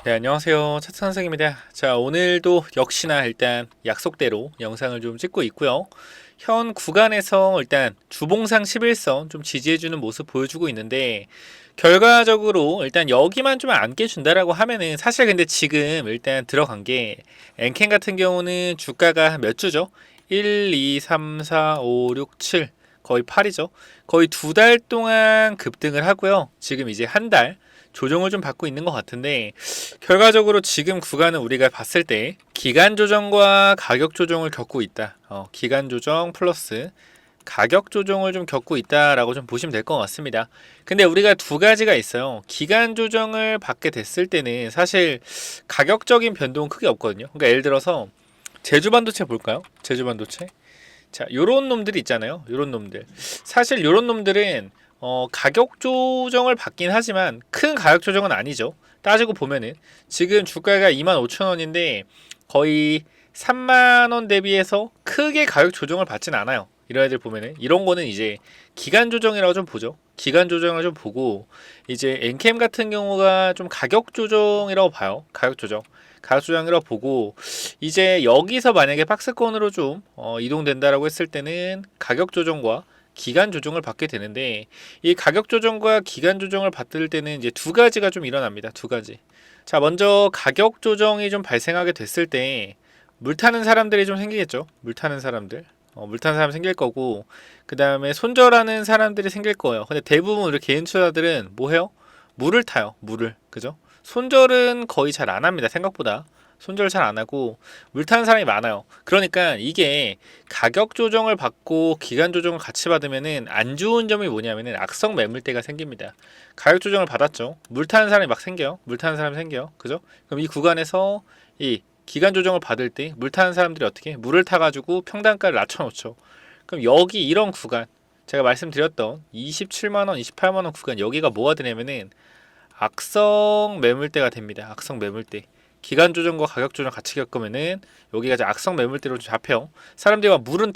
네, 안녕하세요. 차트 선생입니다. 자, 오늘도 역시나 일단 약속대로 영상을 좀 찍고 있고요. 현 구간에서 일단 주봉상 11선 좀 지지해주는 모습 보여주고 있는데, 결과적으로 일단 여기만 좀 안 깨준다라고 하면은, 사실 근데 지금 일단 들어간 게 엔캔 같은 경우는 주가가 몇 주죠? 1, 2, 3, 4, 5, 6, 7 거의 8이죠. 거의 두 달 동안 급등을 하고요. 지금 이제 한 달 조정을 좀 받고 있는 것 같은데, 결과적으로 지금 구간은 우리가 봤을 때 기간 조정과 가격 조정을 겪고 있다. 기간 조정 플러스 가격 조정을 좀 겪고 있다라고 좀 보시면 될 것 같습니다. 근데 우리가 두 가지가 있어요. 기간 조정을 받게 됐을 때는 사실 가격적인 변동은 크게 없거든요. 그러니까 예를 들어서 제주 반도체 볼까요? 제주 반도체. 자, 요런 놈들이 있잖아요. 요런 놈들. 사실 요런 놈들은 가격 조정을 받긴 하지만 큰 가격 조정은 아니죠. 따지고 보면은 지금 주가가 25,000원인데 거의 3만원 대비해서 크게 가격 조정을 받진 않아요. 이런 애들 보면은 이런 거는 이제 기간 조정이라고 좀 보죠. 기간 조정을 좀 보고, 이제 엔캠 같은 경우가 좀 가격 조정이라고 봐요. 가격 조정. 가격 조정이라고 보고, 이제 여기서 만약에 박스권으로 좀 이동된다라고 했을 때는 가격 조정과 기간 조정을 받게 되는데, 이 가격 조정과 기간 조정을 받을 때는 이제 두 가지가 좀 일어납니다. 두 가지. 자, 먼저 가격 조정이 좀 발생하게 됐을 때 물 타는 사람들이 좀 생기겠죠. 물 타는 사람들. 물 타는 사람 생길 거고, 그 다음에 손절하는 사람들이 생길 거예요. 근데 대부분 우리 개인 투자들은 뭐 해요? 물을 타요. 물을. 그죠? 손절은 거의 잘 안 합니다. 생각보다. 손절 잘 안 하고 물 타는 사람이 많아요. 그러니까 이게 가격 조정을 받고 기간 조정을 같이 받으면은 안 좋은 점이 뭐냐면은 악성 매물대가 생깁니다. 가격 조정을 받았죠. 물 타는 사람이 막 생겨요. 물 타는 사람이 생겨요. 그죠? 그럼 이 구간에서 이 기간 조정을 받을 때 물 타는 사람들이 어떻게 물을 타가지고 평단가를 낮춰놓죠. 그럼 여기 이런 구간, 제가 말씀드렸던 27만원, 28만원 구간, 여기가 뭐가 되냐면은 악성 매물대가 됩니다. 악성 매물대. 기간 조정과 가격 조정 같이 겪으면은 여기가 이제 악성 매물대로 잡혀. 사람들이 막 물은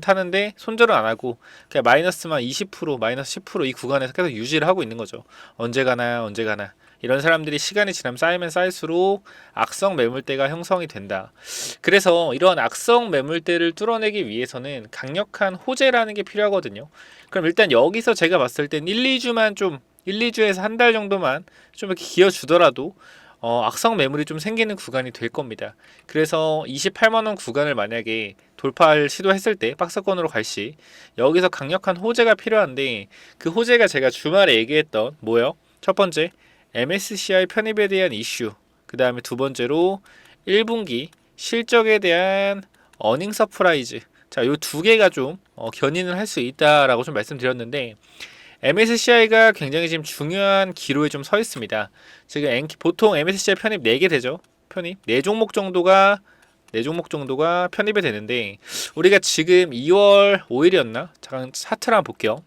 타는데 손절은 안 하고 그냥 마이너스만 20%, 마이너스 10%이 구간에서 계속 유지를 하고 있는 거죠. 언제 가나, 언제 가나. 이런 사람들이 시간이 지나면 쌓이면 쌓일수록 악성 매물대가 형성이 된다. 그래서 이런 악성 매물대를 뚫어내기 위해서는 강력한 호재라는 게 필요하거든요. 그럼 일단 여기서 제가 봤을 땐 1, 2주만 좀 1, 2주에서 한 달 정도만 좀 이렇게 기어주더라도 악성 매물이 좀 생기는 구간이 될 겁니다. 그래서 28만원 구간을 만약에 돌파할 시도했을 때 박스권으로 갈 시, 여기서 강력한 호재가 필요한데, 그 호재가 제가 주말에 얘기했던 뭐요? 첫 번째, MSCI 편입에 대한 이슈. 그 다음에 두 번째로 1분기 실적에 대한 어닝 서프라이즈. 자, 요 두 개가 좀 견인을 할 수 있다라고 좀 말씀드렸는데, MSCI가 굉장히 지금 중요한 기로에 좀 서 있습니다. 지금 보통 MSCI 편입 4개 되죠. 편입 4종목 정도가 편입이 되는데, 우리가 지금 2월 5일이었나? 잠깐 차트를 한번 볼게요.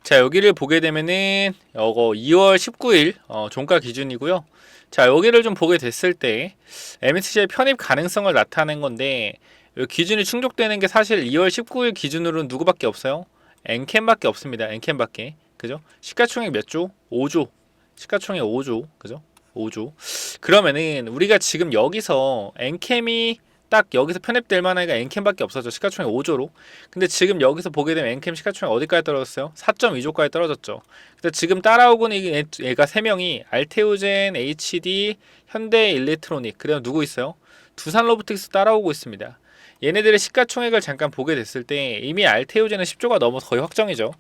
자, 여기를 보게 되면은 이거 2월 19일 종가 기준이고요. 자, 여기를 좀 보게 됐을 때 MSCI 편입 가능성을 나타낸 건데, 이 기준이 충족되는 게 사실 2월 19일 기준으로는 누구밖에 없어요? 엔캠밖에 없습니다. 엔캠밖에. 그죠? 시가총액 몇 조? 5조. 시가총액 5조. 그죠? 5조. 그러면은 우리가 지금 여기서 엔캠이 딱 여기서 편입될 만한 애가 엔캠밖에 없었죠. 시가총액 5조로. 근데 지금 여기서 보게 되면 엔캠 시가총액 어디까지 떨어졌어요? 4.2조까지 떨어졌죠. 근데 지금 따라오고는 얘가 3명이 알테오젠, HD, 현대일렉트로닉, 그다음 누구 있어요? 두산로보틱스 따라오고 있습니다. 얘네들의 시가총액을 잠깐 보게 됐을 때 이미 알테오젠은 10조가 넘어서 거의 확정이죠.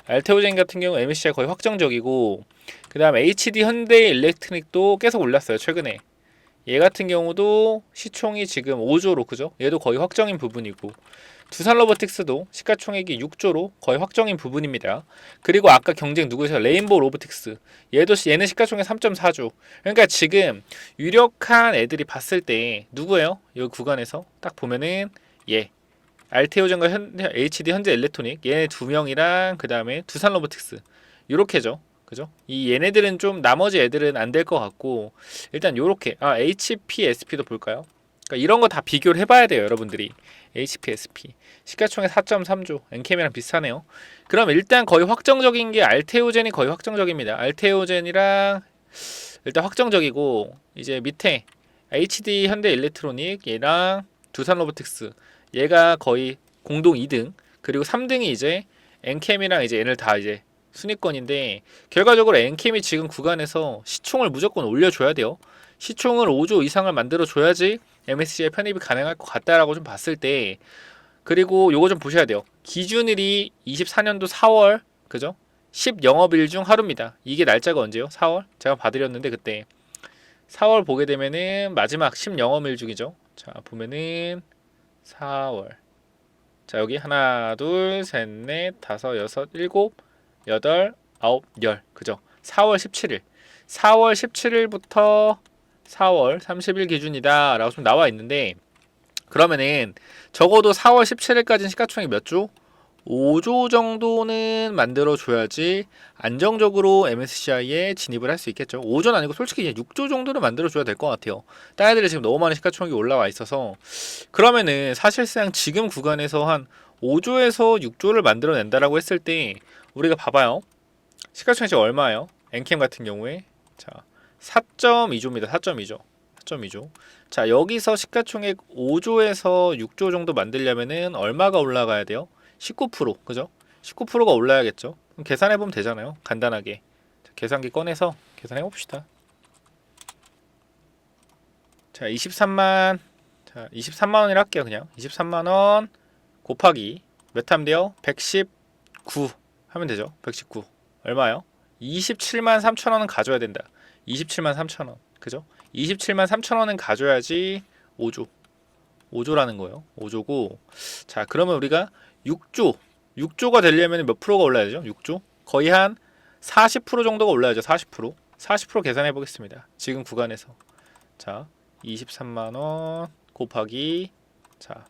알테오젠 같은 경우 MSCI 거의 확정적이고, 그 다음 HD 현대일렉트로닉도 계속 올랐어요 최근에. 얘 같은 경우도 시총이 지금 5조로, 그죠? 얘도 거의 확정인 부분이고, 두산로보틱스도 시가총액이 6조로 거의 확정인 부분입니다. 그리고 아까 경쟁 누구세요? 레인보우 로보틱스. 얘는 시가총액 3.4조. 그러니까 지금 유력한 애들이 봤을 때 누구예요? 이 구간에서 딱 보면은 얘 알테오젠과 HD 현대일렉트로닉, 얘네 두 명이랑 그 다음에 두산로보틱스, 요렇게죠. 그죠? 이 얘네들은 좀, 나머지 애들은 안 될 것 같고, 일단 요렇게 HPSP도 볼까요? 그러니까 이런 거 다 비교를 해봐야 돼요, 여러분들이. HPSP 시가총액 4.3조, 엔캠이랑 비슷하네요. 그럼 일단 거의 확정적인 게 알테오젠이 거의 확정적입니다. 알테오젠이랑 일단 확정적이고, 이제 밑에 HD 현대일렉트로닉 얘랑 두산로보틱스 얘가 거의 공동 2등, 그리고 3등이 이제 엔캠이랑 이제 얘를 다 이제 순위권인데, 결과적으로 엔캠이 지금 구간에서 시총을 무조건 올려줘야 돼요. 시총을 5조 이상을 만들어 줘야지 MSCI 편입이 가능할 것 같다라고 좀 봤을 때, 그리고 요거 좀 보셔야 돼요. 기준일이 24년도 4월, 그죠? 10영업일 중 하루입니다. 이게 날짜가 언제요? 4월? 제가 봐드렸는데 그때 4월 보게 되면은 마지막 10영업일 중이죠. 자, 보면은 4월. 자, 여기 하나, 둘, 셋, 넷, 다섯, 여섯, 일곱, 여덟, 아홉, 열. 그죠? 4월 17일. 4월 17일부터 4월 30일 기준이다 라고 좀 나와 있는데, 그러면은 적어도 4월 17일까지는 시가총액 몇 조? 5조 정도는 만들어줘야지 안정적으로 MSCI에 진입을 할 수 있겠죠. 5조는 아니고 솔직히 6조 정도는 만들어줘야 될 것 같아요. 딴 애들이 지금 너무 많은 시가총액이 올라와 있어서, 그러면은 사실상 지금 구간에서 한 5조에서 6조를 만들어낸다라고 했을 때, 우리가 봐봐요. 시가총액이 지금 얼마예요? 엔캠 같은 경우에 자 4.2조입니다. 4.2조. 4.2조. 자, 여기서 시가총액 5조에서 6조 정도 만들려면은 얼마가 올라가야 돼요? 19%. 그죠? 19%가 올라야겠죠. 그럼 계산해 보면 되잖아요. 간단하게. 자, 계산기 꺼내서 계산해 봅시다. 자, 23만. 자, 23만 원이라 할게요. 그냥 23만 원 곱하기 몇 하면 돼요? 119 하면 되죠. 119. 얼마요? 27만 3천 원은 가져야 된다. 27만 3천 원. 그죠? 27만 3천 원은 가져야지 5조. 5조라는 거예요. 5조고. 자, 그러면 우리가 6조. 6조가 되려면 몇 프로가 올라야 되죠? 6조? 거의 한 40% 정도가 올라야죠. 40%. 40% 계산해 보겠습니다. 지금 구간에서. 자, 23만 원 곱하기 자,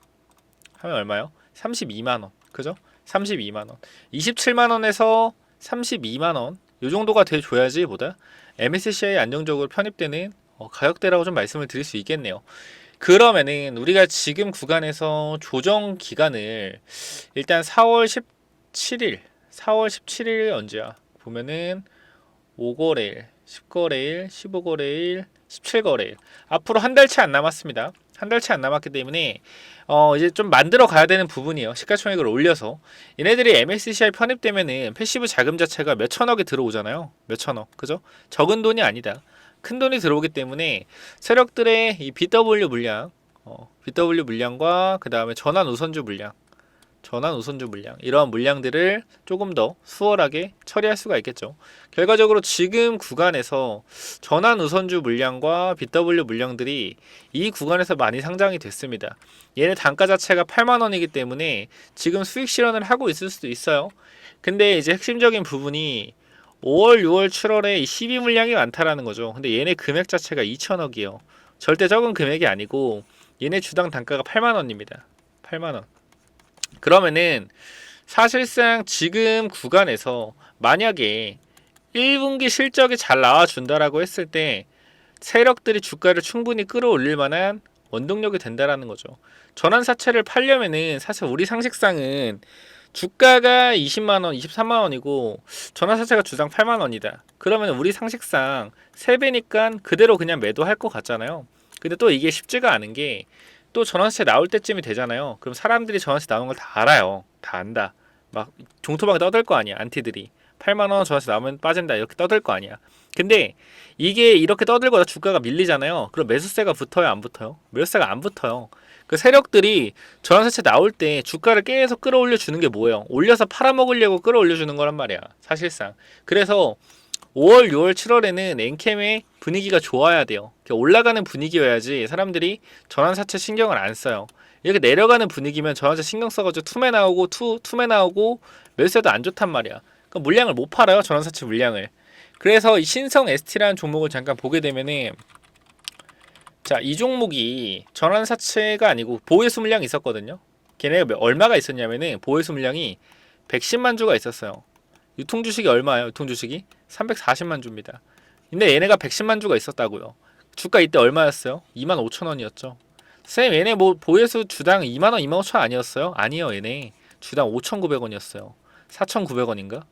하면 얼마요? 32만 원. 그죠? 32만 원. 27만 원에서 32만 원. 요 정도가 돼 줘야지 보다 MSCI 안정적으로 편입되는 가격대라고 좀 말씀을 드릴 수 있겠네요. 그러면은 우리가 지금 구간에서 조정 기간을 일단 4월 17일, 4월 17일 언제야? 보면은 5거래일, 10거래일, 15거래일, 17거래일. 앞으로 한 달치 안 남았습니다. 한 달치 안 남았기 때문에 이제 좀 만들어 가야 되는 부분이에요. 시가총액을 올려서. 얘네들이 MSCI 편입되면은 패시브 자금 자체가 몇 천억이 들어오잖아요. 몇 천억. 그죠? 적은 돈이 아니다. 큰 돈이 들어오기 때문에 세력들의 이 BW 물량, BW 물량과 그 다음에 전환 우선주 물량, 이러한 물량들을 조금 더 수월하게 처리할 수가 있겠죠. 결과적으로 지금 구간에서 전환 우선주 물량과 BW 물량들이 이 구간에서 많이 상장이 됐습니다. 얘네 단가 자체가 8만원이기 때문에 지금 수익 실현을 하고 있을 수도 있어요. 근데 이제 핵심적인 부분이 5월, 6월, 7월에 12 물량이 많다라는 거죠. 근데 얘네 금액 자체가 2천억이에요. 절대 적은 금액이 아니고 얘네 주당 단가가 8만원입니다. 8만원. 그러면은 사실상 지금 구간에서 만약에 1분기 실적이 잘 나와준다라고 했을 때 세력들이 주가를 충분히 끌어올릴 만한 원동력이 된다라는 거죠. 전환사채를 팔려면은 사실 우리 상식상은 주가가 20만원, 23만원이고 전환사채가 주당 8만원이다. 그러면 우리 상식상 3배니까 그대로 그냥 매도할 것 같잖아요. 근데 또 이게 쉽지가 않은 게, 또 전환사채 나올 때쯤이 되잖아요. 그럼 사람들이 전환사채 나오는 걸 다 알아요. 다 안다. 막 종토방에 떠들 거 아니야. 안티들이 8만원 전환사채 나오면 빠진다 이렇게 떠들 거 아니야. 근데 이게 이렇게 떠들고 주가가 밀리잖아요. 그럼 매수세가 붙어요, 안 붙어요? 매수세가 안 붙어요. 그 세력들이 전환사채 나올 때 주가를 계속 끌어올려 주는 게 뭐예요? 올려서 팔아먹으려고 끌어올려 주는 거란 말이야, 사실상. 그래서 5월, 6월, 7월에는 엔캠의 분위기가 좋아야 돼요. 올라가는 분위기여야지 사람들이 전환사채 신경을 안 써요. 이렇게 내려가는 분위기면 전환사채 신경 써가지고 투매 나오고 투매 나오고 매수세도 안 좋단 말이야. 그럼 물량을 못 팔아요, 전환사채 물량을. 그래서 이 신성 ST라는 종목을 잠깐 보게 되면은, 자, 이 종목이 전환사채가 아니고 보유수 물량이 있었거든요. 걔네가 얼마가 있었냐면은 보유수 물량이 110만 주가 있었어요. 유통주식이 얼마예요? 유통주식이 340만 주입니다. 근데 얘네가 110만 주가 있었다고요. 주가 이때 얼마였어요? 25,000원이었죠. 쌤, 얘네 뭐 보유수 주당 2만원, 25,000원 아니었어요? 아니요, 얘네 주당 5,900원이었어요. 4,900원인가?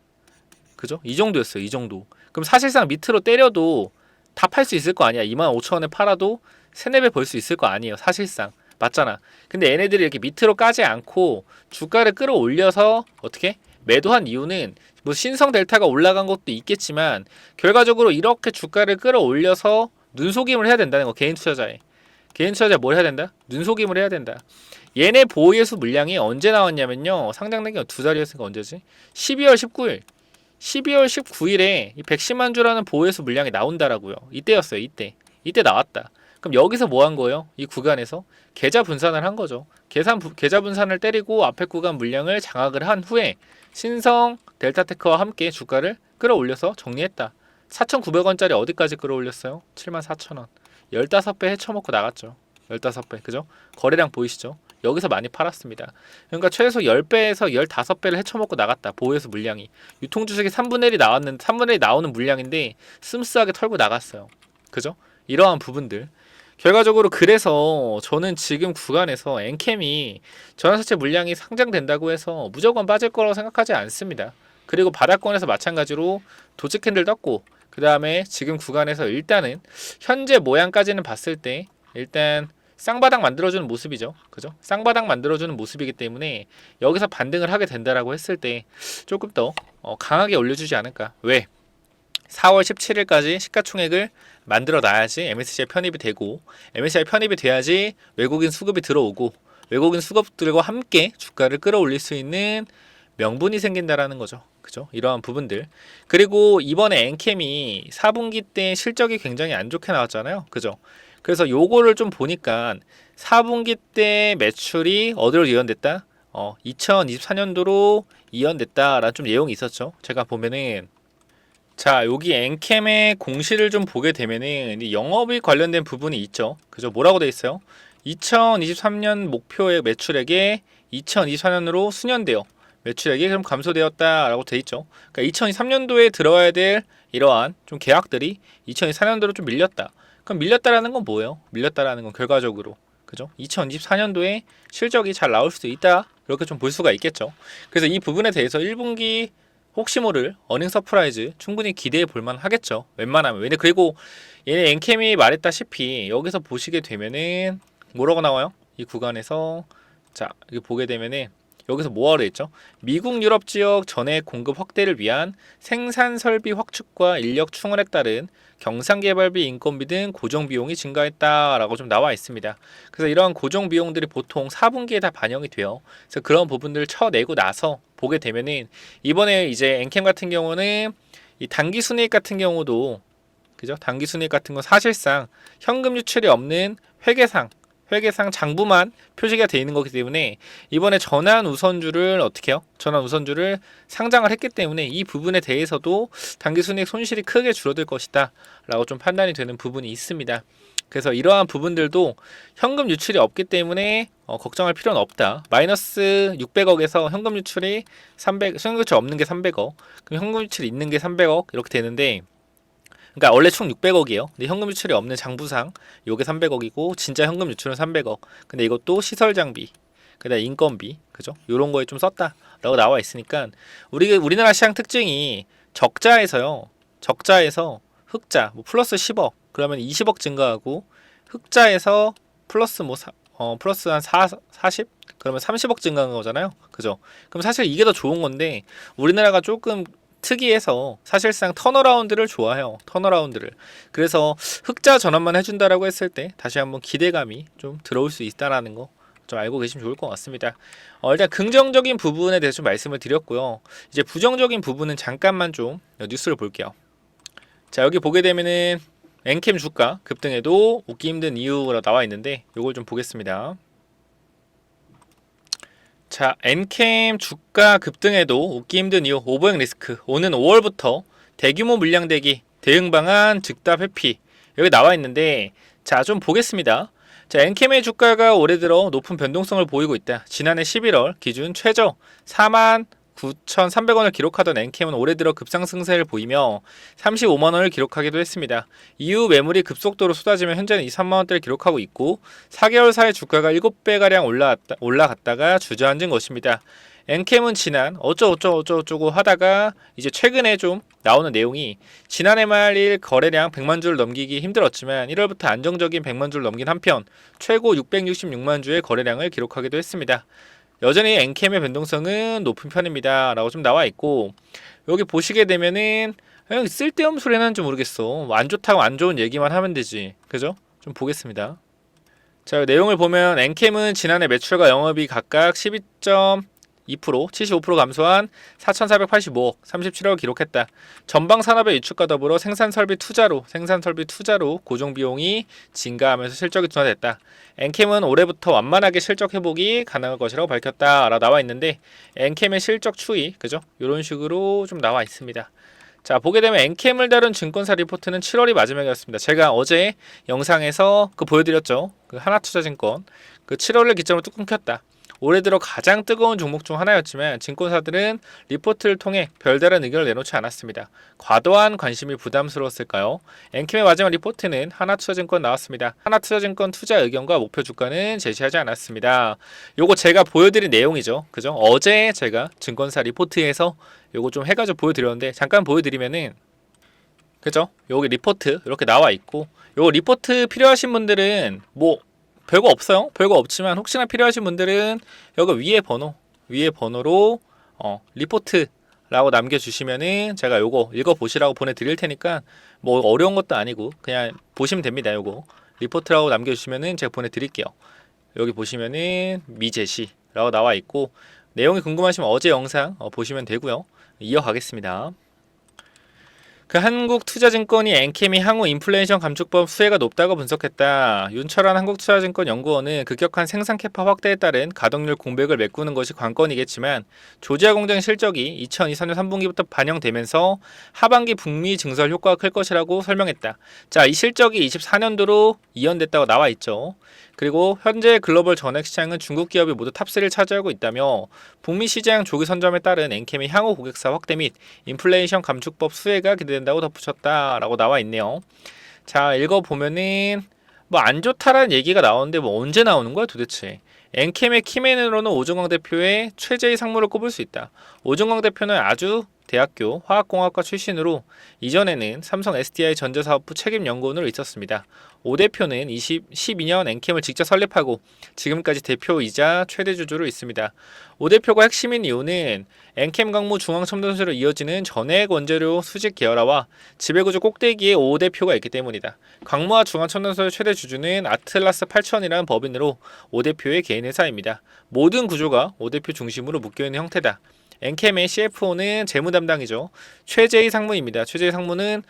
그죠? 이 정도였어요. 이 정도. 그럼 사실상 밑으로 때려도 다 팔 수 있을 거 아니야. 25,000원에 팔아도 3, 4배 벌 수 있을 거 아니에요. 사실상. 맞잖아. 근데 얘네들이 이렇게 밑으로 까지 않고 주가를 끌어올려서 어떻게 매도한 이유는 뭐 신성 델타가 올라간 것도 있겠지만 결과적으로 이렇게 주가를 끌어올려서 눈속임을 해야 된다는 거. 개인 투자자에. 개인 투자자 뭘 해야 된다? 눈속임을 해야 된다. 얘네 보호예수 물량이 언제 나왔냐면요. 상장된 게 두 달이었으니까 언제지? 12월 19일. 12월 19일에 이 110만 주라는 보호예수 물량이 나온다라고요. 이때였어요. 이때 나왔다. 그럼 여기서 뭐 한 거예요? 이 구간에서 계좌 분산을 한 거죠. 계좌 분산을 때리고 앞에 구간 물량을 장악을 한 후에 신성 델타테크와 함께 주가를 끌어올려서 정리했다. 4,900원짜리 어디까지 끌어올렸어요? 74,000원. 15배 헤쳐먹고 나갔죠. 15배. 그죠? 거래량 보이시죠? 여기서 많이 팔았습니다. 그러니까 최소 10배에서 15배를 헤쳐먹고 나갔다. 보호예수 물량이. 유통주식이 3분의 1이 나왔는데 3분의 1이 나오는 물량인데 슴스하게 털고 나갔어요. 그죠? 이러한 부분들. 결과적으로 그래서 저는 지금 구간에서 엔캠이 전환사채 물량이 상장된다고 해서 무조건 빠질 거라고 생각하지 않습니다. 그리고 바닥권에서 마찬가지로 도치 캔들 떴고 그 다음에 지금 구간에서 일단은 현재 모양까지는 봤을 때 일단 쌍바닥 만들어주는 모습이죠. 그죠? 쌍바닥 만들어주는 모습이기 때문에 여기서 반등을 하게 된다라고 했을 때 조금 더 강하게 올려주지 않을까. 왜? 4월 17일까지 시가총액을 만들어 놔야지 MSCI 편입이 되고 MSCI 편입이 돼야지 외국인 수급이 들어오고 외국인 수급들과 함께 주가를 끌어올릴 수 있는 명분이 생긴다라는 거죠. 그죠? 이러한 부분들. 그리고 이번에 엔캠이 4분기 때 실적이 굉장히 안 좋게 나왔잖아요. 그죠? 그래서 요거를 좀 보니까 4분기 때 매출이 어디로 예언됐다? 2024년도로 예언됐다라는 좀 내용이 있었죠. 제가 보면은 자, 여기 엔캠의 공시를 좀 보게 되면은 영업이익 관련된 부분이 있죠. 그죠? 뭐라고 돼 있어요? 2023년 목표의 매출액에 2024년으로 수년되어 매출액이 그럼 감소되었다라고 돼 있죠. 그러니까 2023년도에 들어와야 될 이러한 좀 계약들이 2024년도로 좀 밀렸다. 그럼 밀렸다라는 건 뭐예요? 밀렸다라는 건 결과적으로 그죠? 2024년도에 실적이 잘 나올 수도 있다. 이렇게 좀 볼 수가 있겠죠. 그래서 이 부분에 대해서 1분기 혹시 모를 어닝 서프라이즈 충분히 기대해 볼만 하겠죠. 웬만하면. 왜냐 그리고 얘네 엔캠이 말했다시피 여기서 보시게 되면은 뭐라고 나와요? 이 구간에서 자 여기 보게 되면은 여기서 뭐하러 했죠? 미국 유럽 지역 전해 공급 확대를 위한 생산 설비 확축과 인력 충원에 따른 경상개발비, 인건비 등 고정 비용이 증가했다라고 좀 나와 있습니다. 그래서 이러한 고정 비용들이 보통 4분기에 다 반영이 돼요. 그래서 그런 부분들을 쳐내고 나서 보게 되면은 이번에 이제 엔캠 같은 경우는 이 단기 순이익 같은 경우도 그죠? 단기 순이익 같은 건 사실상 현금 유출이 없는 회계상 장부만 표시가 되어 있는 거기 때문에 이번에 전환 우선주를 어떻게 해요? 전환 우선주를 상장을 했기 때문에 이 부분에 대해서도 당기순이익 손실이 크게 줄어들 것이다 라고 좀 판단이 되는 부분이 있습니다. 그래서 이러한 부분들도 현금 유출이 없기 때문에 걱정할 필요는 없다. 마이너스 600억에서 현금 유출이 300, 현금 유출 없는 게 300억, 그럼 현금 유출이 있는 게 300억 이렇게 되는데 그러니까 원래 총 600억이에요. 근데 현금 유출이 없는 장부상 요게 300억이고 진짜 현금 유출은 300억. 근데 이것도 시설 장비, 그다음 인건비, 그죠? 요런 거에 좀 썼다라고 나와 있으니까 우리나라 시장 특징이 적자에서 흑자 뭐 플러스 10억 그러면 20억 증가하고 흑자에서 플러스 플러스 한 40 그러면 30억 증가한 거잖아요. 그죠? 그럼 사실 이게 더 좋은 건데 우리나라가 조금 특이해서 사실상 턴어라운드를 좋아해요. 턴어라운드를. 그래서 흑자 전환만 해준다라고 했을 때 다시 한번 기대감이 좀 들어올 수 있다라는 거 좀 알고 계시면 좋을 것 같습니다. 일단 긍정적인 부분에 대해서 좀 말씀을 드렸고요. 이제 부정적인 부분은 잠깐만 좀 뉴스를 볼게요. 자 여기 보게 되면은 엔캠 주가 급등에도 웃기 힘든 이유가 나와 있는데 이걸 좀 보겠습니다. 자, 엔캠 주가 급등에도 웃기 힘든 이유 오버행 리스크 오는 5월부터 대규모 물량 대기 대응 방안 즉답 회피 여기 나와 있는데 자, 좀 보겠습니다. 자, 엔캠의 주가가 올해 들어 높은 변동성을 보이고 있다. 지난해 11월 기준 최저 49,000 9,300원을 기록하던 엔캠은 올해 들어 급상승세를 보이며 35만원을 기록하기도 했습니다. 이후 매물이 급속도로 쏟아지며 현재는 2, 3만원대를 기록하고 있고 4개월 사이 주가가 7배가량 올라갔다가 주저앉은 것입니다. 엔캠은 지난 어쩌고 하다가 이제 최근에 좀 나오는 내용이 지난해 말일 거래량 100만 주를 넘기기 힘들었지만 1월부터 안정적인 100만 주를 넘긴 한편 최고 666만 주의 거래량을 기록하기도 했습니다. 여전히 엔캠의 변동성은 높은 편입니다 라고 좀 나와 있고, 여기 보시게 되면은 그냥 쓸데없는 소리 하는지 모르겠어. 안 좋다고 안 좋은 얘기만 하면 되지, 그죠? 좀 보겠습니다. 자, 내용을 보면 엔캠은 지난해 매출과 영업이 각각 12.2%, 75% 감소한 4,485억, 37억을 기록했다. 전방 산업의 유축과 더불어 생산설비 투자로 고정비용이 증가하면서 실적이 둔화됐다. 엔캠은 올해부터 완만하게 실적 회복이 가능할 것이라고 밝혔다 라고 나와 있는데, 엔캠의 실적 추이, 그죠? 이런 식으로 좀 나와 있습니다. 자, 보게 되면 엔캠을 다룬 증권사 리포트는 7월이 마지막이었습니다. 제가 어제 영상에서 보여드렸죠. 하나투자증권 7월을 기점으로 뚝 끊겼다. 올해 들어 가장 뜨거운 종목 중 하나였지만 증권사들은 리포트를 통해 별다른 의견을 내놓지 않았습니다. 과도한 관심이 부담스러웠을까요? 엔캠의 마지막 리포트는 하나투자증권 나왔습니다. 하나투자증권 투자 의견과 목표 주가는 제시하지 않았습니다. 요거 제가 보여드린 내용이죠. 그죠? 어제 제가 증권사 리포트에서 요거 좀 해가지고 보여드렸는데, 잠깐 보여드리면은, 그죠? 여기 리포트 이렇게 나와 있고, 요 리포트 필요하신 분들은 별거 없어요. 별거 없지만 혹시나 필요하신 분들은 여기 위에 번호로 리포트라고 남겨주시면은 제가 요거 읽어보시라고 보내드릴 테니까 어려운 것도 아니고 그냥 보시면 됩니다. 요거 리포트라고 남겨주시면은 제가 보내드릴게요. 여기 보시면은 미제시라고 나와 있고, 내용이 궁금하시면 어제 영상 보시면 되고요. 이어가겠습니다. 한국투자증권이 엔캠이 향후 인플레이션 감축법 수혜가 높다고 분석했다. 윤철환 한국투자증권 연구원은 급격한 생산 캐파 확대에 따른 가동률 공백을 메꾸는 것이 관건이겠지만 조지아 공장 실적이 2023년 3분기부터 반영되면서 하반기 북미 증설 효과가 클 것이라고 설명했다. 자, 이 실적이 24년도로 이연됐다고 나와 있죠. 그리고 현재 글로벌 전액 시장은 중국 기업이 모두 탑3를 차지하고 있다며 북미 시장 조기 선점에 따른 엔캠의 향후 고객사 확대 및 인플레이션 감축법 수혜가 기대된다고 덧붙였다라고 나와 있네요. 자, 읽어보면은 안 좋다라는 얘기가 나오는데 언제 나오는 거야 도대체? 엔캠의 키맨으로는 오종광 대표의 최재의 상무를 꼽을 수 있다. 오종광 대표는 아주 대학교 화학공학과 출신으로 이전에는 삼성 SDI 전자사업부 책임연구원으로 있었습니다. 오 대표는 12년 엔캠을 직접 설립하고 지금까지 대표이자 최대 주주로 있습니다. 오 대표가 핵심인 이유는 엔캠 강무 중앙첨단소로 이어지는 전액 원재료 수직 계열화와 지배구조 꼭대기에 오 대표가 있기 때문이다. 광무와 중앙첨단소의 최대 주주는 아틀라스 8000이라는 법인으로 오 대표의 개인 회사입니다. 모든 구조가 오 대표 중심으로 묶여있는 형태다. 엔캠의 CFO는 재무 담당이죠. 최재희 상무입니다. 최재희 상무는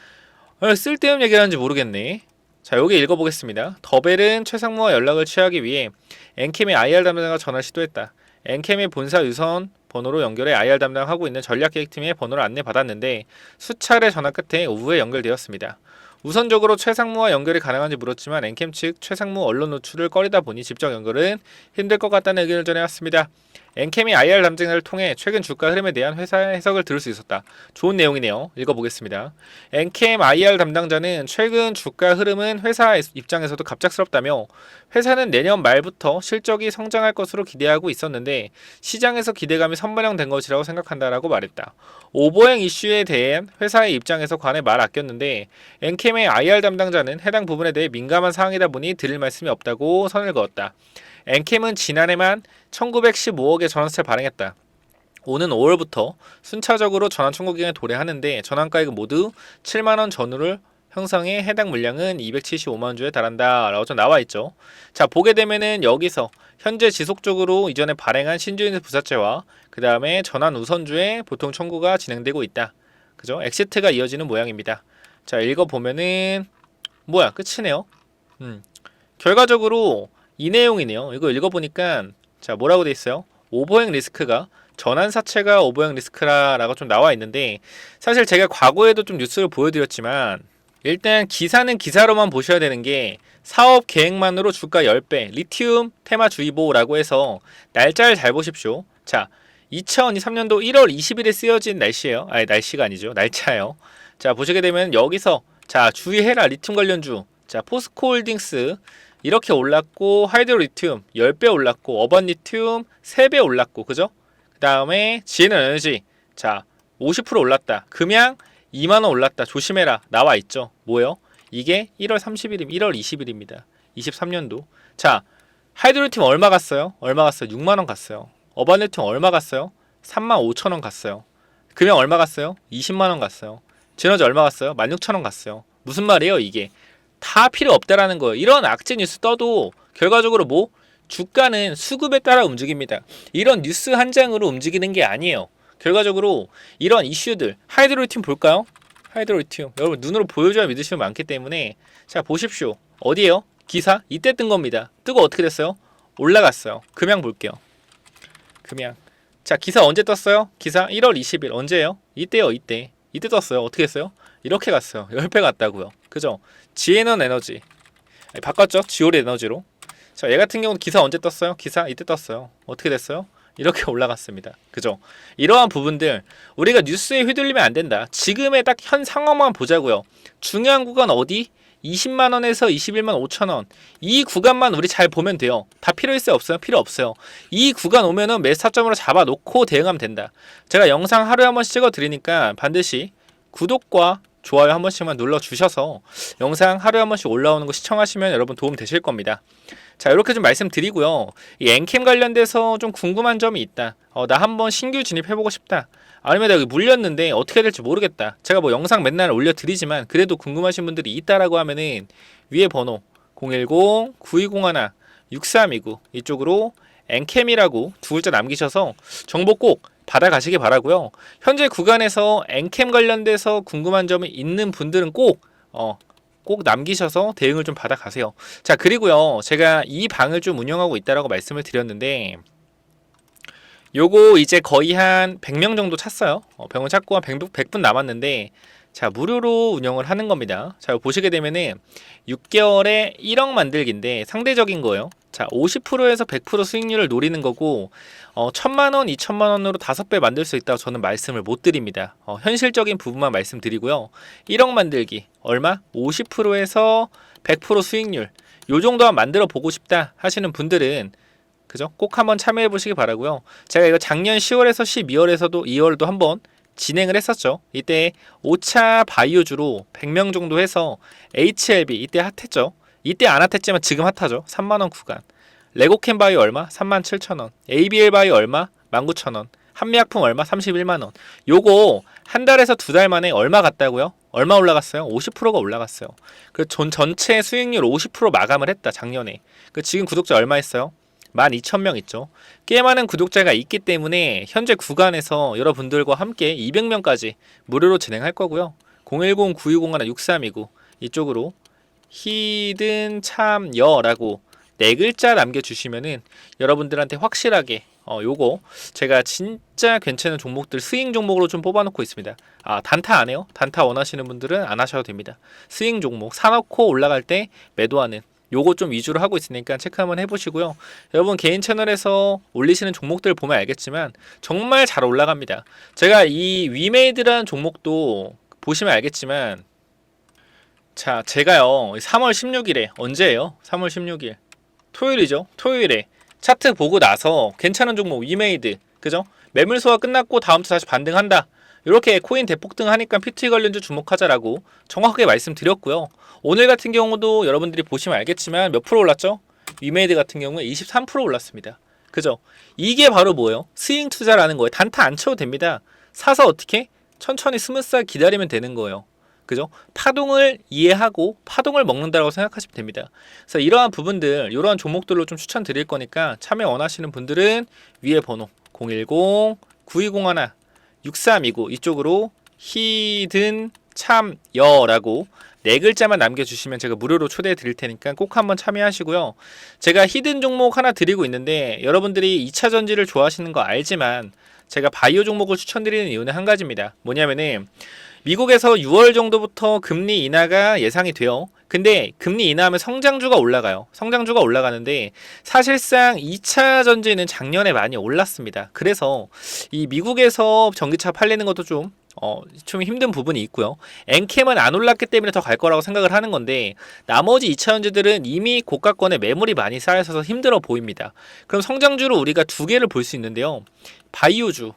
쓸데없는 얘기를 하는지 모르겠네. 자, 여기 읽어보겠습니다. 더벨은 최 상무와 연락을 취하기 위해 엔캠의 IR 담당과 전화를 시도했다. 엔캠의 본사 유선 번호로 연결해 IR 담당하고 있는 전략기획팀의 번호를 안내받았는데 수차례 전화 끝에 오후에 연결되었습니다. 우선적으로 최 상무와 연결이 가능한지 물었지만 엔캠 측 최 상무 언론 노출을 꺼리다 보니 직접 연결은 힘들 것 같다는 의견을 전해왔습니다. 엔캠이 IR 담당자를 통해 최근 주가 흐름에 대한 회사 해석을 들을 수 있었다. 좋은 내용이네요. 읽어보겠습니다. 엔캠 IR 담당자는 최근 주가 흐름은 회사 입장에서도 갑작스럽다며 회사는 내년 말부터 실적이 성장할 것으로 기대하고 있었는데 시장에서 기대감이 선반영된 것이라고 생각한다라고 말했다. 오버행 이슈에 대한 회사의 입장에서 관해 말 아꼈는데 엔캠의 IR 담당자는 해당 부분에 대해 민감한 사항이다 보니 드릴 말씀이 없다고 선을 그었다. 엔캠은 지난해만 1915억의 전환세를 발행했다. 오는 5월부터 순차적으로 전환 청구 기간에 도래하는데 전환가액은 모두 7만원 전후를 형성해 해당 물량은 275만 주에 달한다 라고 좀 나와 있죠. 자, 보게 되면은 여기서 현재 지속적으로 이전에 발행한 신주인의 부사채와 그 다음에 전환 우선주에 보통 청구가 진행되고 있다. 그죠? 엑시트가 이어지는 모양입니다. 자, 읽어보면은 끝이네요. 결과적으로 이 내용이네요. 이거 읽어보니까 자, 뭐라고 돼 있어요? 오버행 리스크가 전환사채가 오버행 리스크라고 좀 나와 있는데, 사실 제가 과거에도 좀 뉴스를 보여드렸지만 일단 기사는 기사로만 보셔야 되는 게 사업 계획만으로 주가 10배 리튬 테마주의보라고 해서 날짜를 잘 보십시오. 자, 2023년도 1월 20일에 쓰여진 날씨예요. 아니 날씨가 아니죠. 날짜예요. 자 보시게 되면 여기서 자 주의해라 리튬 관련주. 자 포스코홀딩스 이렇게 올랐고 하이드로리튬 10배 올랐고 어반리튬 3배 올랐고 그죠? 그 다음에 지에너에너지 자 50% 올랐다. 금양 2만원 올랐다. 조심해라. 나와 있죠. 뭐요? 이게 1월 30일입니다. 1월 20일입니다. 23년도. 자, 하이드로리튬 얼마 갔어요? 얼마 갔어요? 6만원 갔어요. 어반리튬 얼마 갔어요? 35,000원 갔어요. 금양 얼마 갔어요? 20만원 갔어요. 지에너지 얼마 갔어요? 16,000원 갔어요. 무슨 말이에요, 이게? 다 필요 없다라는 거예요. 이런 악재 뉴스 떠도 결과적으로 뭐? 주가는 수급에 따라 움직입니다. 이런 뉴스 한 장으로 움직이는 게 아니에요. 결과적으로 이런 이슈들 하이드로리튬 볼까요? 하이드로리튬 여러분 눈으로 보여줘야 믿으시면 많기 때문에 자 보십시오. 어디에요? 기사 이때 뜬 겁니다. 뜨고 어떻게 됐어요? 올라갔어요. 금양 볼게요. 금양 자 기사 언제 떴어요? 기사 1월 20일 언제예요? 이때요. 이때 떴어요. 어떻게 했어요? 이렇게 갔어요. 10배 갔다고요. 그죠? 지에넌 에너지 바꿨죠? 지오리 에너지로. 자 얘 같은 경우는 기사 언제 떴어요? 기사 이때 떴어요. 어떻게 됐어요? 이렇게 올라갔습니다. 그죠? 이러한 부분들 우리가 뉴스에 휘둘리면 안 된다. 지금의 딱 현 상황만 보자고요. 중요한 구간 어디? 20만원에서 21만 5천원 이 구간만 우리 잘 보면 돼요. 다 필요 있어요? 없어요? 필요 없어요. 이 구간 오면은 매수 타점으로 잡아놓고 대응하면 된다. 제가 영상 하루에 한 번씩 찍어 드리니까 반드시 구독과 좋아요 한 번씩만 눌러주셔서 영상 하루에 한 번씩 올라오는 거 시청하시면 여러분 도움 되실 겁니다. 자 이렇게 좀 말씀드리고요. 이 엔캠 관련돼서 좀 궁금한 점이 있다. 나 한번 신규 진입해보고 싶다. 아니면 내가 여기 물렸는데 어떻게 해야 될지 모르겠다. 제가 뭐 영상 맨날 올려드리지만 그래도 궁금하신 분들이 있다라고 하면은 위에 번호 010-9201-6329 이쪽으로 엔캠이라고 두 글자 남기셔서 정보 꼭 받아가시기 바라고요. 현재 구간에서 엔캠 관련돼서 궁금한 점이 있는 분들은 꼭 남기셔서 대응을 좀 받아가세요. 자 그리고요 제가 이 방을 좀 운영하고 있다라고 말씀을 드렸는데 요거 이제 거의 한 100명 정도 찼어요. 병원 찾고 한 100분 남았는데 자 무료로 운영을 하는 겁니다. 자 보시게 되면은 6개월에 1억 만들기인데 상대적인 거예요. 자 50%에서 100% 수익률을 노리는 거고 1,000만원, 2,000만원으로 5배 만들 수 있다고 저는 말씀을 못 드립니다. 현실적인 부분만 말씀드리고요. 1억 만들기 얼마? 50%에서 100% 수익률 요 정도만 만들어 보고 싶다 하시는 분들은 그죠? 꼭 한번 참여해 보시기 바라고요. 제가 이거 작년 10월에서 12월에서도 2월도 한번 진행을 했었죠. 이때 5차 바이오주로 100명 정도 해서 HLB 이때 핫했죠. 이때 안 핫했지만 지금 핫하죠. 3만원 구간. 레고캠 바이오 얼마? 37,000원. ABL 바이오 얼마? 19,000원. 한미약품 얼마? 31만원. 요거 한 달에서 두 달 만에 얼마 갔다고요? 얼마 올라갔어요? 50%가 올라갔어요. 그 전체 수익률 50% 마감을 했다 작년에. 그 지금 구독자 얼마 있어요? 12,000명 있죠. 꽤 많은 구독자가 있기 때문에 현재 구간에서 여러분들과 함께 200명까지 무료로 진행할 거고요. 010-9201-6329 이쪽으로 히든 참여라고 네 글자 남겨주시면은 여러분들한테 확실하게 요거 제가 진짜 괜찮은 종목들 스윙 종목으로 좀 뽑아놓고 있습니다. 단타 안 해요? 단타 원하시는 분들은 안 하셔도 됩니다. 스윙 종목 사놓고 올라갈 때 매도하는 요거 좀 위주로 하고 있으니까 체크 한번 해보시고요. 여러분 개인 채널에서 올리시는 종목들 보면 알겠지만 정말 잘 올라갑니다. 제가 이 위메이드라는 종목도 보시면 알겠지만 자 제가요 3월 16일에 언제예요? 3월 16일 토요일이죠. 토요일에 차트 보고 나서 괜찮은 종목 위메이드 그죠? 매물 소화 끝났고 다음 주 다시 반등한다. 이렇게 코인 대폭등 하니까 PT 관련주 주목하자라고 정확하게 말씀드렸고요. 오늘 같은 경우도 여러분들이 보시면 알겠지만 몇 프로 올랐죠? 위메이드 같은 경우에 23% 올랐습니다. 그죠? 이게 바로 뭐예요? 스윙 투자라는 거예요. 단타 안 쳐도 됩니다. 사서 어떻게? 천천히 스무스하게 기다리면 되는 거예요. 그죠? 파동을 이해하고 파동을 먹는다고 생각하시면 됩니다. 그래서 이러한 부분들, 이러한 종목들로 좀 추천드릴 거니까 참여 원하시는 분들은 위에 번호 010-9201-6329 이쪽으로 히든 참여라고 네 글자만 남겨주시면 제가 무료로 초대해 드릴 테니까 꼭 한번 참여하시고요. 제가 히든 종목 하나 드리고 있는데 여러분들이 2차 전지를 좋아하시는 거 알지만 제가 바이오 종목을 추천드리는 이유는 한 가지입니다. 뭐냐면은 미국에서 6월 정도부터 금리 인하가 예상이 돼요. 근데 금리 인하하면 성장주가 올라가요. 성장주가 올라가는데 사실상 2차 전지는 작년에 많이 올랐습니다. 그래서 이 미국에서 전기차 팔리는 것도 좀 힘든 부분이 있고요. 엔캠은 안 올랐기 때문에 더 갈 거라고 생각을 하는 건데 나머지 2차 전지들은 이미 고가권에 매물이 많이 쌓여서 힘들어 보입니다. 그럼 성장주로 우리가 두 개를 볼 수 있는데요. 바이오주,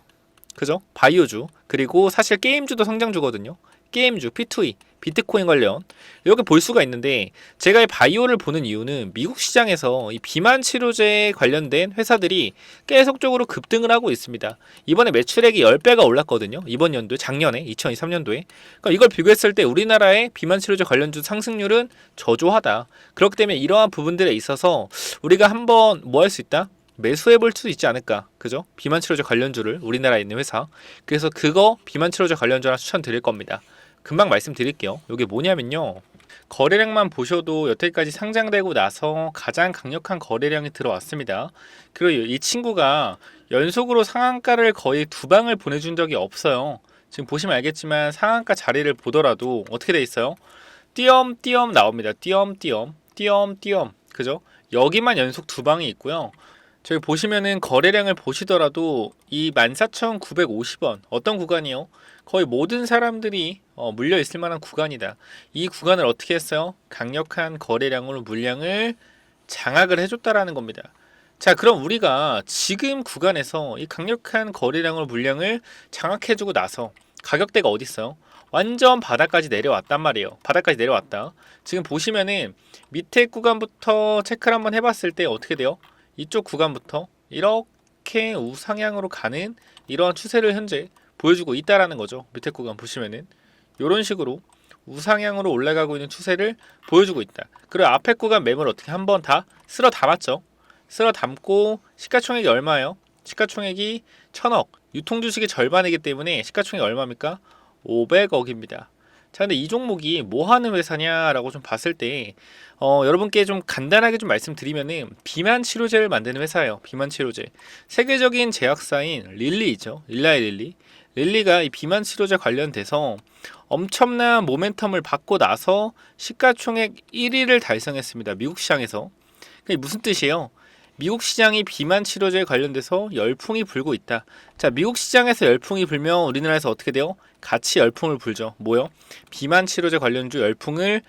그죠? 바이오주, 그리고 사실 게임주도 성장주거든요. 게임주, P2E, 비트코인 관련 이렇게 볼 수가 있는데 제가 이 바이오를 보는 이유는 미국 시장에서 이 비만 치료제에 관련된 회사들이 계속적으로 급등을 하고 있습니다. 이번에 매출액이 10배가 올랐거든요. 이번 연도에, 작년에 2023년도에. 그러니까 이걸 비교했을 때 우리나라의 비만 치료제 관련주 상승률은 저조하다. 그렇기 때문에 이러한 부분들에 있어서 우리가 한번 뭐 할 수 있다? 매수해 볼 수 있지 않을까, 그죠? 비만 치료제 관련주를 우리나라에 있는 회사. 그래서 그거 비만 치료제 관련주 하나 추천드릴 겁니다. 금방 말씀드릴게요. 이게 뭐냐면요, 거래량만 보셔도 여태까지 상장되고 나서 가장 강력한 거래량이 들어왔습니다. 그리고 이 친구가 연속으로 상한가를 거의 두 방을 보내준 적이 없어요. 지금 보시면 알겠지만 상한가 자리를 보더라도 어떻게 돼 있어요? 띄엄띄엄 나옵니다. 띄엄띄엄, 띄엄띄엄, 그죠? 여기만 연속 두 방이 있고요. 저기 보시면은 거래량을 보시더라도 이 14,950원 어떤 구간이요? 거의 모든 사람들이 물려 있을 만한 구간이다. 이 구간을 어떻게 했어요? 강력한 거래량으로 물량을 장악을 해줬다라는 겁니다. 자, 그럼 우리가 지금 구간에서 이 강력한 거래량으로 물량을 장악해주고 나서 가격대가 어디 있어요? 완전 바닥까지 내려왔단 말이에요. 바닥까지 내려왔다. 지금 보시면은 밑에 구간부터 체크를 한번 해봤을 때 어떻게 돼요? 이쪽 구간부터 이렇게 우상향으로 가는 이러한 추세를 현재 보여주고 있다라는 거죠. 밑에 구간 보시면은 이런 식으로 우상향으로 올라가고 있는 추세를 보여주고 있다. 그리고 앞에 구간 매물 어떻게 한번 다 쓸어 담았죠. 쓸어 담고 시가총액이 얼마예요? 시가총액이 1,000억. 유통주식의 절반이기 때문에 시가총액이 얼마입니까? 500억입니다. 자, 근데 이 종목이 뭐 하는 회사냐라고 좀 봤을 때 여러분께 좀 간단하게 좀 말씀드리면은 비만 치료제를 만드는 회사예요. 비만 치료제. 세계적인 제약사인 릴리죠. 릴라의 릴리. 릴리가 이 비만 치료제 관련돼서 엄청난 모멘텀을 받고 나서 시가총액 1위를 달성했습니다. 미국 시장에서. 그게 무슨 뜻이에요? 미국 시장이 비만 치료제에 관련돼서 열풍이 불고 있다. 자, 미국 시장에서 열풍이 불면 우리나라에서 어떻게 돼요? 같이 열풍을 불죠. 뭐요? 비만 치료제 관련주 열풍을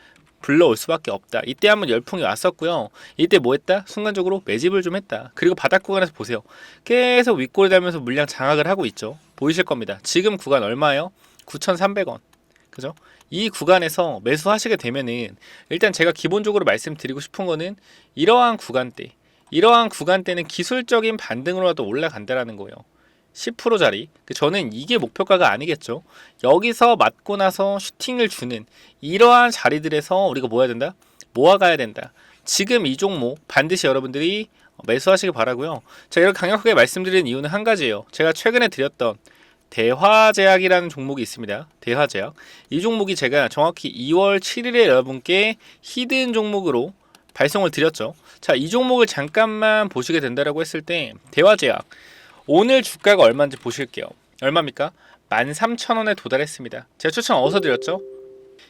불러올 수밖에 없다. 이때 한번 열풍이 왔었고요. 이때 뭐 했다? 순간적으로 매집을 좀 했다. 그리고 바닥 구간에서 보세요. 계속 윗골이 달면서 물량 장악을 하고 있죠. 보이실 겁니다. 지금 구간 얼마예요? 9,300원. 그죠? 이 구간에서 매수하시게 되면은 일단 제가 기본적으로 말씀드리고 싶은 거는 이러한 구간대는 기술적인 반등으로라도 올라간다라는 거예요. 10%짜리. 저는 이게 목표가가 아니겠죠. 여기서 맞고 나서 슈팅을 주는 이러한 자리들에서 우리가 뭐 해야 된다? 모아가야 된다. 지금 이 종목 반드시 여러분들이 매수하시기 바라고요. 제가 이렇게 강력하게 말씀드리는 이유는 한 가지예요. 제가 최근에 드렸던 대화제약이라는 종목이 있습니다. 대화제약. 이 종목이 제가 정확히 2월 7일에 여러분께 히든 종목으로 발송을 드렸죠. 자, 이 종목을 잠깐만 보시게 된다라고 했을 때 대화제약 오늘 주가가 얼마인지 보실게요. 얼마입니까? 13,000원에 도달했습니다. 제가 추천 어디서 드렸죠?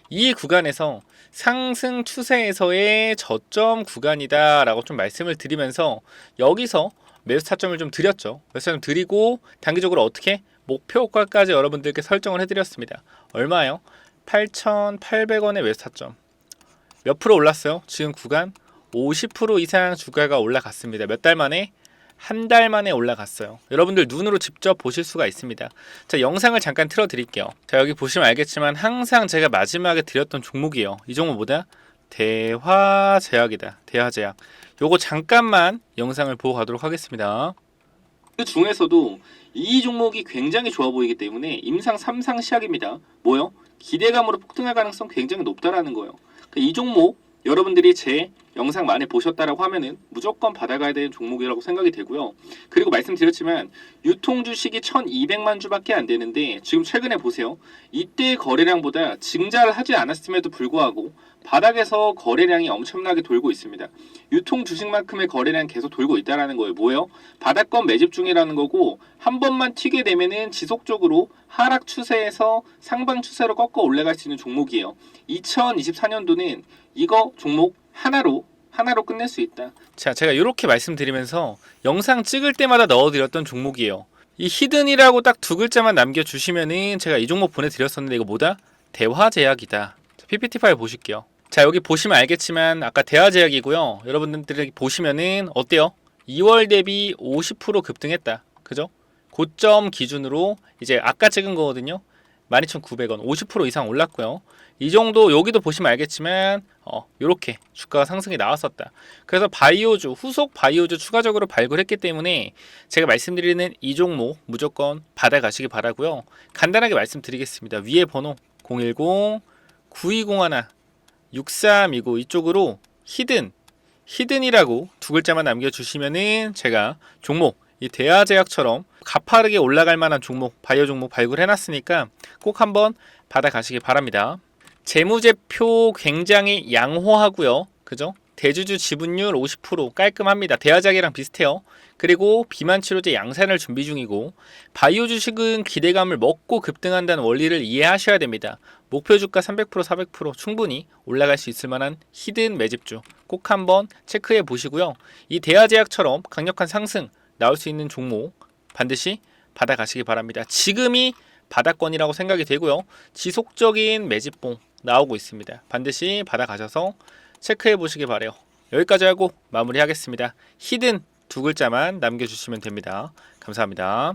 이 구간에서 상승 추세에서의 저점 구간이다 라고 좀 말씀을 드리면서 여기서 매수 타점을 좀 드렸죠. 매수 타점 드리고 단기적으로 어떻게? 목표가까지 여러분들께 설정을 해드렸습니다. 얼마예요? 8,800원의 매수 타점. 몇 프로 올랐어요? 지금 구간 50% 이상 주가가 올라갔습니다. 몇 달 만에? 한 달 만에 올라갔어요. 여러분들 눈으로 직접 보실 수가 있습니다. 자, 영상을 잠깐 틀어 드릴게요. 자, 여기 보시면 알겠지만 항상 제가 마지막에 드렸던 종목이에요. 이 종목 뭐다? 대화제약이다. 대화제약. 요거 잠깐만 영상을 보고 가도록 하겠습니다. 그 중에서도 이 종목이 굉장히 좋아 보이기 때문에 임상 3상 시작입니다. 뭐요? 기대감으로 폭등할 가능성 굉장히 높다라는 거예요. 이 종목 여러분들이 제 영상 많이 보셨다라고 하면은 무조건 받아가야 되는 종목이라고 생각이 되고요. 그리고 말씀드렸지만 유통 주식이 1,200만 주밖에 안 되는데 지금 최근에 보세요. 이때 거래량보다 증자를 하지 않았음에도 불구하고 바닥에서 거래량이 엄청나게 돌고 있습니다. 유통 주식만큼의 거래량 계속 돌고 있다라는 거예요. 뭐예요? 바닥권 매집 중이라는 거고 한 번만 튀게 되면은 지속적으로 하락 추세에서 상방 추세로 꺾어 올라갈 수 있는 종목이에요. 2024년도는 이거 종목 하나로 끝낼 수 있다. 자, 제가 이렇게 말씀드리면서 영상 찍을 때마다 넣어드렸던 종목이에요. 이 히든이라고 딱 두 글자만 남겨주시면은 제가 이 종목 보내드렸었는데 이거 뭐다? 대화제약이다. PPT 파일 보실게요. 자, 여기 보시면 알겠지만 아까 대화제약이고요. 여러분들이 보시면은 어때요? 2월 대비 50% 급등했다. 그죠? 고점 기준으로 이제 아까 찍은 거거든요. 12,900원 50% 이상 올랐고요. 이 정도 여기도 보시면 알겠지만 요렇게 주가가 상승이 나왔었다. 그래서 바이오주 후속 바이오주 추가적으로 발굴했기 때문에 제가 말씀드리는 이 종목 무조건 받아가시기 바라고요. 간단하게 말씀드리겠습니다. 위에 번호 010-9201-6329 이쪽으로 히든이라고 두 글자만 남겨주시면은 제가 종목 이 대하제약처럼 가파르게 올라갈 만한 종목, 바이오 종목 발굴해놨으니까 꼭 한번 받아가시기 바랍니다. 재무제표 굉장히 양호하고요. 그죠? 대주주 지분율 50% 깔끔합니다. 대하작이랑 비슷해요. 그리고 비만치료제 양산을 준비 중이고 바이오 주식은 기대감을 먹고 급등한다는 원리를 이해하셔야 됩니다. 목표 주가 300% 400% 충분히 올라갈 수 있을 만한 히든 매집주 꼭 한번 체크해 보시고요. 이 대하제약처럼 강력한 상승 나올 수 있는 종목 반드시 받아가시기 바랍니다. 지금이 바닥권이라고 생각이 되고요. 지속적인 매집봉 나오고 있습니다. 반드시 받아가셔서 체크해 보시기 바래요. 여기까지 하고 마무리하겠습니다. 히든 두 글자만 남겨주시면 됩니다. 감사합니다.